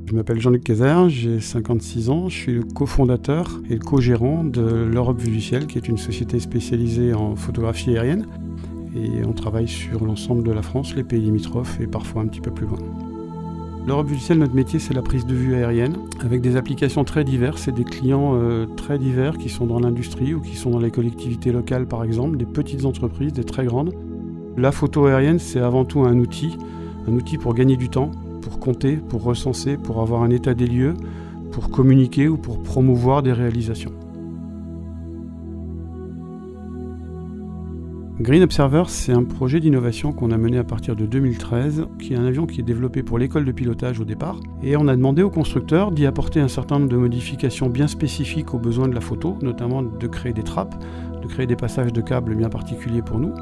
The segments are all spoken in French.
Je m'appelle Jean-Luc Kayser, j'ai 56 ans, je suis le cofondateur et le co-gérant de l'Europe Vue du Ciel, qui est une société spécialisée en photographie aérienne. Et on travaille sur l'ensemble de la France, les pays limitrophes et parfois un petit peu plus loin. L'Europe Vue du Ciel, notre métier, c'est la prise de vue aérienne, avec des applications très diverses et des clients très divers qui sont dans l'industrie ou qui sont dans les collectivités locales par exemple, des petites entreprises, des très grandes. La photo aérienne, c'est avant tout un outil pour gagner du temps, pour compter, pour recenser, pour avoir un état des lieux, pour communiquer ou pour promouvoir des réalisations. Green Observer, c'est un projet d'innovation qu'on a mené à partir de 2013, qui est un avion qui est développé pour l'école de pilotage au départ. Et on a demandé au constructeur d'y apporter un certain nombre de modifications bien spécifiques aux besoins de la photo, notamment de créer des trappes, de créer des passages de câbles bien particuliers pour nous.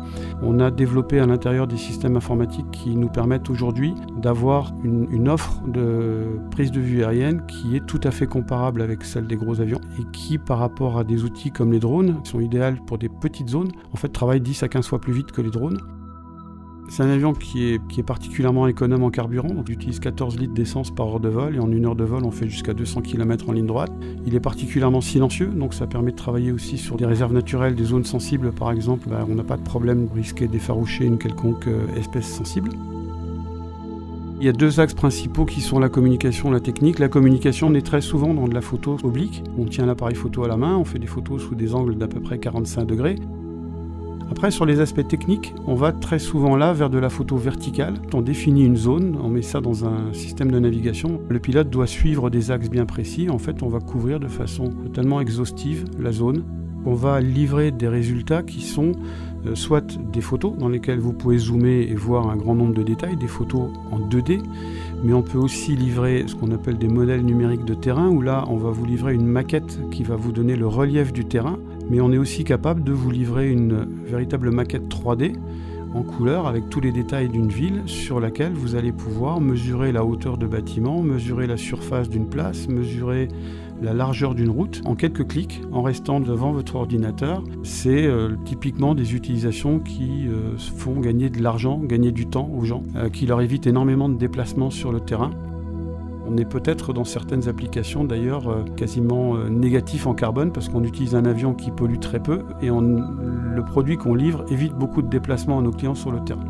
On a développé à l'intérieur des systèmes informatiques qui nous permettent aujourd'hui d'avoir une offre de prise de vue aérienne qui est tout à fait comparable avec celle des gros avions et qui, par rapport à des outils comme les drones, qui sont idéaux pour des petites zones, en fait travaille 10 à 15 fois plus vite que les drones. C'est un avion qui est particulièrement économe en carburant, donc il utilise 14 litres d'essence par heure de vol et en une heure de vol on fait jusqu'à 200 km en ligne droite. Il est particulièrement silencieux, donc ça permet de travailler aussi sur des réserves naturelles, des zones sensibles par exemple. On n'a pas de problème de risquer d'effaroucher une quelconque espèce sensible. Il y a deux axes principaux qui sont la communication et la technique. La communication, on est très souvent dans de la photo oblique. On tient l'appareil photo à la main, on fait des photos sous des angles d'à peu près 45 degrés. Après, sur les aspects techniques, on va très souvent là vers de la photo verticale. On définit une zone, on met ça dans un système de navigation. Le pilote doit suivre des axes bien précis. En fait, on va couvrir de façon totalement exhaustive la zone. On va livrer des résultats qui sont soit des photos dans lesquelles vous pouvez zoomer et voir un grand nombre de détails, des photos en 2D, mais on peut aussi livrer ce qu'on appelle des modèles numériques de terrain, où là, on va vous livrer une maquette qui va vous donner le relief du terrain, mais on est aussi capable de vous livrer une véritable maquette 3D en couleur avec tous les détails d'une ville sur laquelle vous allez pouvoir mesurer la hauteur de bâtiments, mesurer la surface d'une place, mesurer la largeur d'une route en quelques clics en restant devant votre ordinateur. C'est typiquement des utilisations qui font gagner de l'argent, gagner du temps aux gens, qui leur évitent énormément de déplacements sur le terrain. On est peut-être dans certaines applications d'ailleurs quasiment négatif en carbone parce qu'on utilise un avion qui pollue très peu et le produit qu'on livre évite beaucoup de déplacements à nos clients sur le terrain.